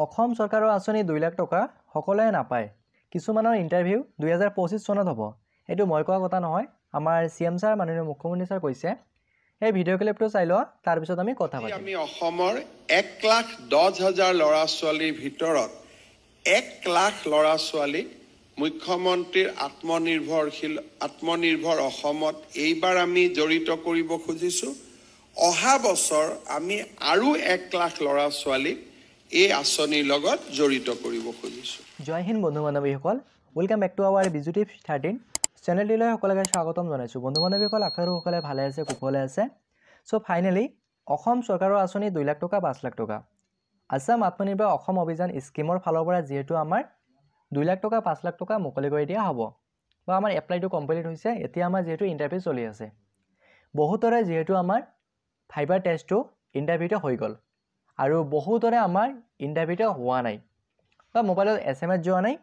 অসম চৰকাৰৰ আঁচনি 2 লাখ টকা সকলোৱে নাপায়। কিছুমানৰ ইণ্টাৰভিউ 2025 চনত হ'ব। এইটো মই কোৱা কথা নহয়, আমাৰ CM ছাৰ মাননীয় মুখ্যমন্ত্ৰী ছাৰ কৈছে। এই ভিডিঅ' ক্লিপটো চাই লোৱা, তাৰপিছত আমি কথা পাতিম। আমি অসমৰ 1,10,000 ল'ৰা ছোৱালীৰ ভিতৰত 1 লাখ ল'ৰা ছোৱালীক মুখ্যমন্ত্ৰীৰ আত্মনিৰ্ভৰ অসমত এইবাৰ আমি জড়িত কৰিব খুজিছোঁ। অহা বছৰ আমি আৰু 1 লাখ ল'ৰা ছোৱালীক এই আঁচনিৰ লগত জড়িত কৰিব খুজিছোঁ। জয় হিন্দ বন্ধু বান্ধৱীসকল, ৱেলকাম বেক টু আৱাৰ বিজুটি 13 চেনেলটিলৈ সকলোকে স্বাগতম জনাইছোঁ। বন্ধু বান্ধৱীসকল, আশা কৰোঁ সকলোৱে ভালে আছে, কুশলে আছে। চ' ফাইনেলি অসম চৰকাৰৰ আঁচনি 2 লাখ টকা 5 লাখ টকা আছাম আত্মনিৰ্ভৰ অসম অভিযান স্কিমৰ ফালৰ পৰা যিহেতু আমাৰ 2 লাখ টকা 5 লাখ টকা মুকলি কৰি দিয়া হ'ব, বা আমাৰ এপ্লাইটো কমপ্লিট হৈছে। এতিয়া আমাৰ যিহেতু ইণ্টাৰভিউ চলি আছে, বহুতৰে যিহেতু আমাৰ ফাইবাৰ টেষ্টটো ইণ্টাৰভিউতে হৈ গ'ল, আৰু বহুতৰে আমাৰ ইণ্টাৰভিউতে হোৱা নাই, বা মোবাইলত SMS যোৱা নাই,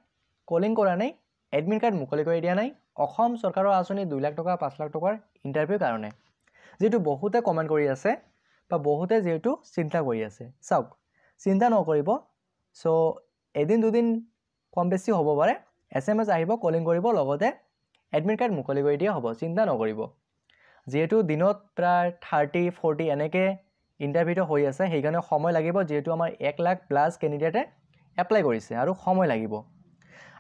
কলিং কৰা নাই, এডমিট কাৰ্ড মুকলি কৰি দিয়া নাই অসম চৰকাৰৰ আঁচনি 2 লাখ টকা 5 লাখ টকাৰ ইণ্টাৰভিউৰ কাৰণে, যিহেতু বহুতে কমেণ্ট কৰি আছে বা বহুতে যিহেতু চিন্তা কৰি আছে। চাওক, চিন্তা নকৰিব। চ' এদিন দুদিন কম বেছি হ'ব পাৰে, SMS আহিব, কলিং কৰিব, লগতে এডমিট কাৰ্ড মুকলি কৰি দিয়া হ'ব। চিন্তা নকৰিব, যিহেতু দিনত প্ৰায় 30-40 এনেকৈ ইণ্টাৰভিউটো হৈ আছে, সেইকাৰণে সময় লাগিব। যিহেতু আমাৰ 1 লাখ প্লাছ কেণ্ডিডেটে এপ্লাই কৰিছে আৰু সময় লাগিব।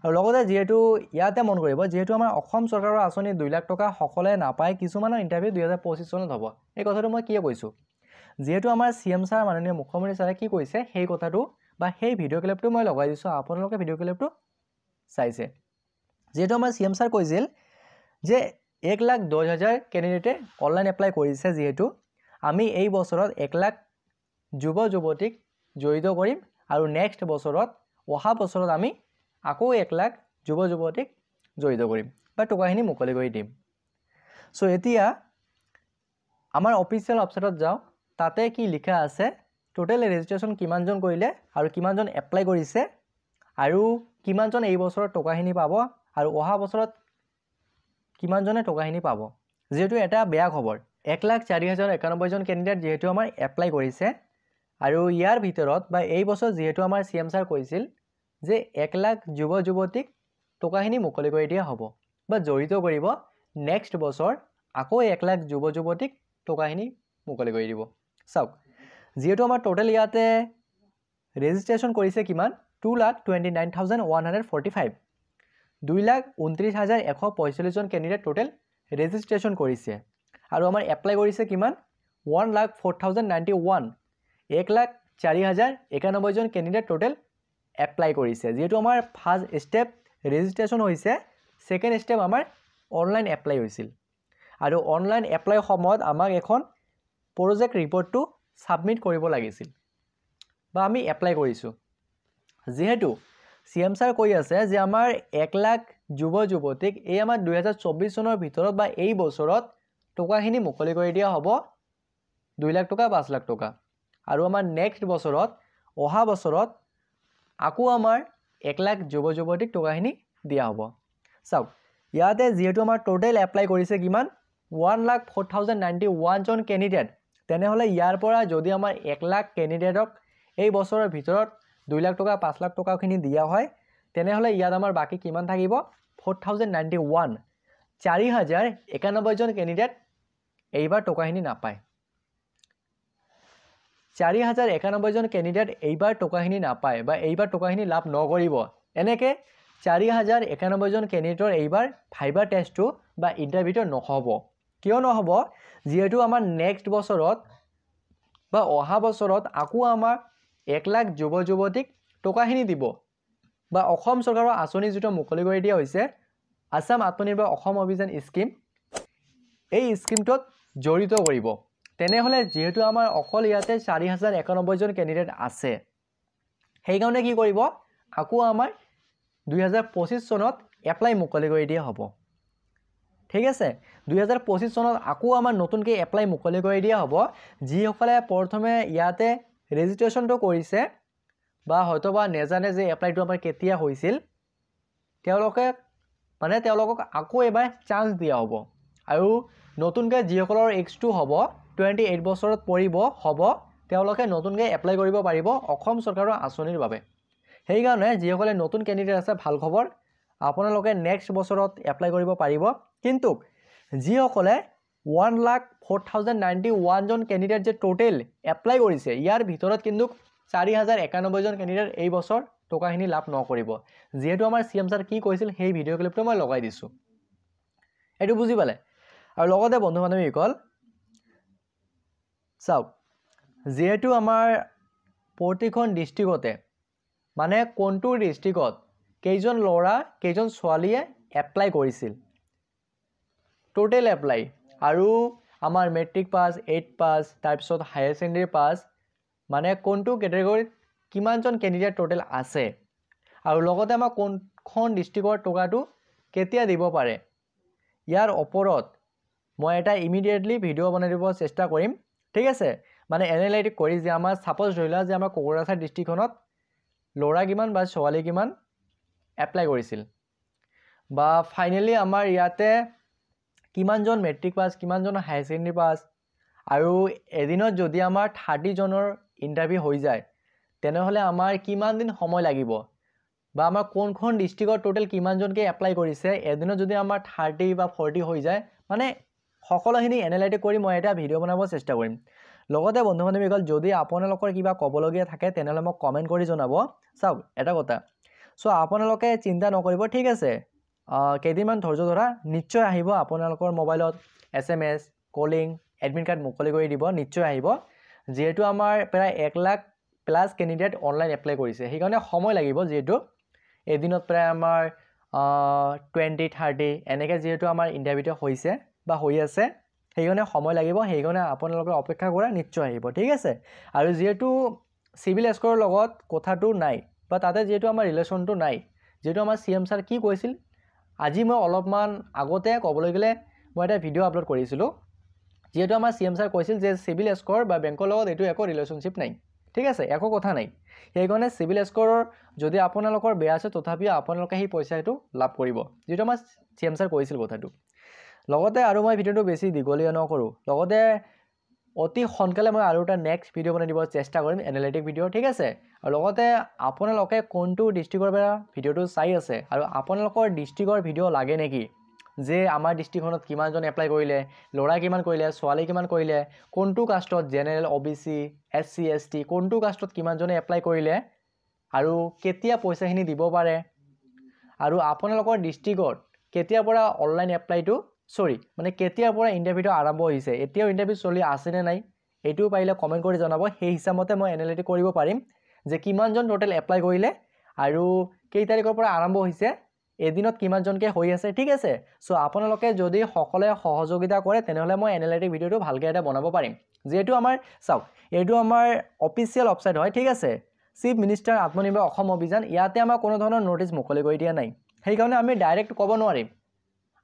আৰু লগতে যিহেতু ইয়াতে মন কৰিব, যিহেতু আমাৰ অসম চৰকাৰৰ আঁচনি 2 লাখ টকা সকলোৱে নাপায়, কিছুমানৰ ইণ্টাৰভিউ 2025 চনত হ'ব। এই কথাটো মই কিয় কৈছোঁ, যিহেতু আমাৰ CM ছাৰ মাননীয় মুখ্যমন্ত্ৰী ছাৰে কি কৈছে সেই কথাটো বা সেই ভিডিঅ' ক্লিপটো মই লগাই দিছোঁ, আপোনালোকে ভিডিঅ' ক্লিপটো চাইছে। যিহেতু আমাৰ CM ছাৰ কৈছিল যে 1,10,000 কেণ্ডিডেটে অনলাইন এপ্লাই কৰিছে, যিহেতু আমি এই বছৰত 1 লাখ যুৱ যুৱতীক জড়িত কৰিম, আৰু নেক্সট বছৰত অহা বছৰত আমি আকৌ 1 লাখ যুৱ যুৱতীক জড়িত কৰিম বা টকাখিনি মুকলি কৰি দিম। চ' এতিয়া আমাৰ অফিচিয়েল ৱেবছাইটত যাওঁ, তাতে কি লিখা আছে, টোটেল ৰেজিষ্ট্ৰেশ্যন কিমানজন কৰিলে আৰু কিমানজন এপ্লাই কৰিছে, আৰু কিমানজন এই বছৰত টকাখিনি পাব, আৰু অহা বছৰত কিমানজনে টকাখিনি পাব। যিহেতু এটা বেয়া খবৰ, 1,04,091জন কেণ্ডিডেট যিহেতু আমাৰ এপ্লাই কৰিছে, আৰু ইয়াৰ ভিতৰত বা এই বছৰ যিহেতু আমাৰ CM ছাৰ কৈছিল যে 1 লাখ যুৱ যুৱতীক টকাখিনি মুকলি কৰি দিয়া হ'ব বা জড়িত কৰিব, নেক্সট বছৰ আকৌ 1 লাখ যুৱ যুৱতীক টকাখিনি মুকলি কৰি দিব। চাওক, যিহেতু আমাৰ টোটেল ইয়াতে ৰেজিষ্ট্ৰেশ্যন কৰিছে কিমান, 2,29,145, 2,29,145জন কেণ্ডিডেট টোটেল ৰেজিষ্ট্ৰেশ্যন কৰিছে, আৰু আমাৰ এপ্লাই কৰিছে কিমান, 1,04,091, 1,04,091জন কেণ্ডিডেট টোটেল এপ্লাই কৰিছে। যিহেতু আমাৰ ফাৰ্ষ্ট ষ্টেপ ৰেজিষ্ট্ৰেশ্যন হৈছে, ছেকেণ্ড ষ্টেপ আমাৰ অনলাইন এপ্লাই হৈছিল, আৰু অনলাইন এপ্লাই সময়ত আমাক এখন প্ৰজেক্ট ৰিপৰ্টটো ছাবমিট কৰিব লাগিছিল, বা আমি এপ্লাই কৰিছোঁ। যিহেতু CM ছাৰ কৈ আছে যে আমাৰ 1 লাখ যুৱ যুৱতীক এই আমাৰ 2024 চনৰ ভিতৰত বা এই বছৰত টকাখিনি মুকলি কৰি দিয়া হ'ব, 2 লাখ টকা 5 লাখ টকা, আৰু আমাৰ নেক্সট বছৰত অহা বছৰত আকৌ আমাৰ 1 লাখ যুৱ যুৱতীক টকাখিনি দিয়া হ'ব। চাওক, ইয়াতে যিহেতু আমাৰ টোটেল এপ্লাই কৰিছে কিমান, 1,04,091জন কেণ্ডিডেট, তেনেহ'লে ইয়াৰ পৰা যদি আমাৰ 1 লাখ কেণ্ডিডেটক এই বছৰৰ ভিতৰত 2 লাখ টকা 5 লাখ টকাখিনি দিয়া হয়, তেনেহ'লে ইয়াত আমাৰ বাকী কিমান থাকিব, 4,091, 4,091জন কেণ্ডিডেট এইবাৰ টকাখিনি নাপায়। 4,091জন কেণ্ডিডেট এইবাৰ টকাখিনি নাপায় বা এইবাৰ টকাখিনি লাভ নকৰিব। এনেকৈ 4,091জন কেণ্ডিডেটৰ এইবাৰ ফাইবাৰ টেষ্টটো বা ইণ্টাৰভিউটো নহ'ব। কিয় নহ'ব, যিহেতু আমাৰ নেক্সট বছৰত বা অহা বছৰত আকৌ আমাৰ 1 লাখ যুৱ যুৱতীক টকাখিনি দিব, বা অসম চৰকাৰৰ আঁচনি যিটো মুকলি কৰি দিয়া হৈছে, আছাম আত্মনিৰ্ভৰ অসম অভিযান স্কিম, এই স্কিমটোত জড়িত কৰিব। তেনেহ'লে যিহেতু আমাৰ অকল ইয়াতে 4,091জন কেণ্ডিডেট আছে, সেইকাৰণে কি কৰিব, আকৌ আমাৰ 2025 চনত এপ্লাই মুকলি কৰি দিয়া হ'ব। ঠিক আছে, 2025 চনত আকৌ আমাৰ নতুনকৈ এপ্লাই মুকলি কৰি দিয়া হ'ব। যিসকলে প্ৰথমে ইয়াতে ৰেজিষ্ট্ৰেশ্যনটো কৰিছে বা হয়তোবা নেজানে যে এপ্লাইটো আমাৰ কেতিয়া হৈছিল, তেওঁলোকক আকৌ এবাৰ চান্স দিয়া হ'ব। আৰু নতুনকৈ যিসকলৰ এজটো হ'ব 28 বছৰত পৰিব হ'ব, তেওঁলোকে নতুনকৈ এপ্লাই কৰিব পাৰিব অসম চৰকাৰৰ আঁচনিৰ বাবে সেইকাৰণে যিসকলে নতুন কেণ্ডিডেট আছে ভাল খবৰ আপোনালোকে নেক্সট বছৰত এপ্লাই কৰিব পাৰিব কিন্তু যিসকলে 1,04,091 জন কেণ্ডিডেট যে টোটেল এপ্লাই কৰিছে ইয়াৰ ভিতৰত কিন্তু 4,091 জন কেণ্ডিডেট এই বছৰ টকাখিনি লাভ নকৰিব যেহেতু আমাৰ CM ছাৰ কি কৈছিল সেই ভিডিঅ' ক্লিপটো মই লগাই দিছোঁ এইটো বুজি পালে আৰু লগতে বন্ধু বান্ধৱীসকল চাওক যেহেতু আমাৰ প্ৰতিখন ডিষ্ট্ৰিক্টতে মানে কোনটো ডিষ্ট্ৰিক্টত কেইজন ল'ৰা কেইজন ছোৱালীয়ে এপ্লাই কৰিছিল টোটেল এপ্লাই আৰু আমাৰ মেট্ৰিক পাছ 8 পাছ তাৰপিছত হায়াৰ ছেকেণ্ডেৰী পাছ মানে কোনটো কেটেগৰীত কিমানজন কেণ্ডিডেট টোটেল আছে আৰু লগতে আমাৰ কোনখন ডিষ্ট্ৰিক্টৰ টকাটো কেতিয়া দিব পাৰে ইয়াৰ ওপৰত মই এটা ইমিডিয়েটলি ভিডিঅ' বনাই দিব চেষ্টা কৰিম ঠিক আছে মানে এনালাইটিক কৰি যে আমাৰ সাপোজ ধৰিলা যে আমাৰ কোকৰাঝাৰ ডিষ্ট্ৰিক্টখনত ল'ৰা কিমান বা ছোৱালী কিমান এপ্লাই কৰিছিল বা ফাইনালি আমাৰ ইয়াতে কিমানজন মেট্ৰিক পাছ কিমানজন হায়াৰ ছেকেণ্ডেৰী পাছ আৰু এদিনত যদি আমাৰ 30 জনৰ ইণ্টাৰভিউ হৈ যায় তেনেহ'লে আমাৰ কিমান দিন সময় লাগিব বা আমাৰ কোনখন ডিষ্ট্ৰিক্টৰ টোটেল কিমানজনকে এপ্লাই কৰিছে এদিনত যদি আমাৰ 30 বা 40 হৈ যায় মানে সকলোখিনি এনালাইটিক কৰি মই এটা ভিডিঅ' বনাব চেষ্টা কৰিম লগতে বন্ধু বান্ধৱীসকল যদি আপোনালোকৰ কিবা ক'বলগীয়া থাকে তেনেহ'লে মোক কমেণ্ট কৰি জনাব চাওক এটা কথা সো আপোনালোকে চিন্তা নকৰিব ঠিক আছে কেইদিনমান ধৈৰ্য ধৰা নিশ্চয় আহিব আপোনালোকৰ মোবাইলত SMS কলিং এডমিট কাৰ্ড মুকলি কৰি দিব নিশ্চয় আহিব যেহেতু আমাৰ প্ৰায় 1 lakh plus candidate online apply কৰিছে সেইকাৰণে সময় লাগিব যেহেতু এদিনত প্ৰায় আমাৰ 20-30 এনেকৈ যেহেতু আমাৰ ইণ্টাৰভিউটো হৈছে বা হৈ আছে সেইকাৰণে সময় লাগিব সেইকাৰণে আপোনালোকে অপেক্ষা কৰা নিশ্চয় আহিব ঠিক আছে আৰু যেহেতু সিভিল স্ক'ৰৰ লগত কথাটো নাই বা তাতে যেহেতু আমাৰ ৰিলেশ্যনটো নাই যেহেতু আমাৰ CM ছাৰ কি কৈছিল আজি মই অলপমান আগতে ক'বলৈ গ'লে মই এটা ভিডিঅ' আপলোড কৰিছিলোঁ যেহেতু আমাৰ CM ছাৰ কৈছিল যে সিভিল স্ক'ৰ বা বেংকৰ লগত এইটো একো ৰিলেশ্যনশ্বিপ নাই ঠিক আছে একো কথা নাই সেইকাৰণে সিভিল স্ক'ৰৰ যদি আপোনালোকৰ বেয়া আছে তথাপিও আপোনালোকে সেই পইচাটো লাভ কৰিব যেটো আমাৰ CM ছাৰ কৈছিল কথাটো লগতে আৰু মই ভিডিঅ'টো বেছি দীঘলীয়া নকৰোঁ লগতে অতি সোনকালে মই আৰু এটা নেক্সট ভিডিঅ' বনাই দিব চেষ্টা কৰিম এনালাইটিক ভিডিঅ' ঠিক আছে আৰু লগতে আপোনালোকে কোনটো ডিষ্ট্ৰিক্টৰ পৰা ভিডিঅ'টো চাই আছে আৰু আপোনালোকৰ ডিষ্ট্ৰিক্টৰ ভিডিঅ' লাগে নেকি যে আমাৰ ডিষ্ট্ৰিক্টখনত কিমানজন এপ্লাই কৰিলে ল'ৰা কিমান কৰিলে ছোৱালী কিমান কৰিলে কোনটো কাষ্টত জেনেৰেল OBC SC ST কোনটো কাষ্টত কিমানজনে এপ্লাই কৰিলে আৰু কেতিয়া পইচাখিনি দিব পাৰে আৰু আপোনালোকৰ ডিষ্ট্ৰিক্টত কেতিয়াৰ পৰা অনলাইন এপ্লাইটো মানে কেতিয়াৰ পৰা ইণ্টাৰভিউটো আৰম্ভ হৈছে এতিয়াও ইণ্টাৰভিউ চলি আছে নে নাই এইটো পাৰিলে কমেণ্ট কৰি জনাব সেই হিচাপতে মই এনালাইটিক কৰিব পাৰিম যে কিমানজন টোটেল এপ্লাই কৰিলে আৰু কেই তাৰিখৰ পৰা আৰম্ভ হৈছে এদিনত কিমানজনকে হৈ আছে ঠিক আছে সো আপোনালোকে যদি সকলে সহযোগিতা কৰে তেনেহলে মই এনালাইটিক ভিডিঅ'টো ভালকৈ এটা বনাব পাৰিম যেহেতু আমাৰ চাওক এইটো আমাৰ অফিচিয়েল ওয়েবসাইট হয় ঠিক আছে চিফ মিনিষ্টাৰ আত্মনিৰ্ভৰ অসম অভিযান ইয়াতে আমাৰ কোনো ধৰণৰ নোটিছ মুকলি কৰি দিয়া নাই সেইকাৰণে আমি ডাইৰেক্ট ক'ব নোৱাৰিম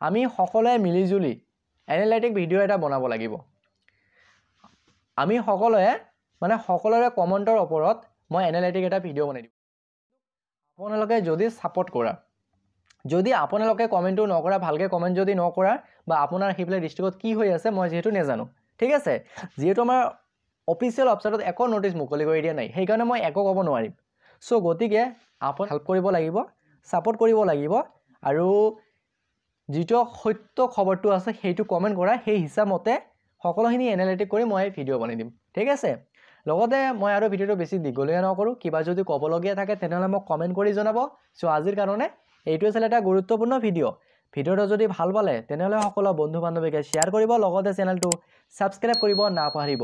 আমি সকলোৱে মিলিজুলি এনালাইটিক ভিডিঅ' এটা বনাব লাগিব আমি সকলোৱে মানে সকলোৰে কমেণ্টৰ ওপৰত মই এনালাইটিক এটা ভিডিঅ' বনাই দিম আপোনালোকে যদি সাপোৰ্ট কৰা যদি আপোনালোকে কমেণ্টটো নকৰা ভালকৈ কমেণ্ট যদি নকৰা বা আপোনাৰ সেইফালে ডিষ্ট্ৰিক্টত কি হৈ আছে মই যেহেতু নেজানো ঠিক আছে যেহেতু আমাৰ অফিচিয়েল ওয়েবসাইটত একো নোটিছ মুকলি কৰি দিয়া নাই সেইকাৰণে মই একো ক'ব নোৱাৰিম সো গতিকে আপুনি হেল্প কৰিব লাগিব সাপোৰ্ট কৰিব লাগিব আৰু যেটো সত্য খবৰটো আছে সেইটো কমেণ্ট কৰা সেই হিচাপমতে সকলোখিনি এনালাইটিক কৰি মই ভিডিঅ' বনাই দিম ঠিক আছে লগতে মই আৰু ভিডিঅ'টো বেছি দীঘলীয়া নকৰোঁ কিবা যদি ক'বলগীয়া থাকে তেনেহ'লে মোক কমেণ্ট কৰি জনাব সো আজিৰ কাৰণে এইটো আছিল এটা গুৰুত্বপূৰ্ণ ভিডিঅ'টো যদি ভাল পালে তেনেহ'লে সকলো বন্ধু বান্ধৱীকে শ্বেয়াৰ কৰিব লগতে চেনেলটো সাবস্ক্ৰাইব কৰিব নাপাহৰিব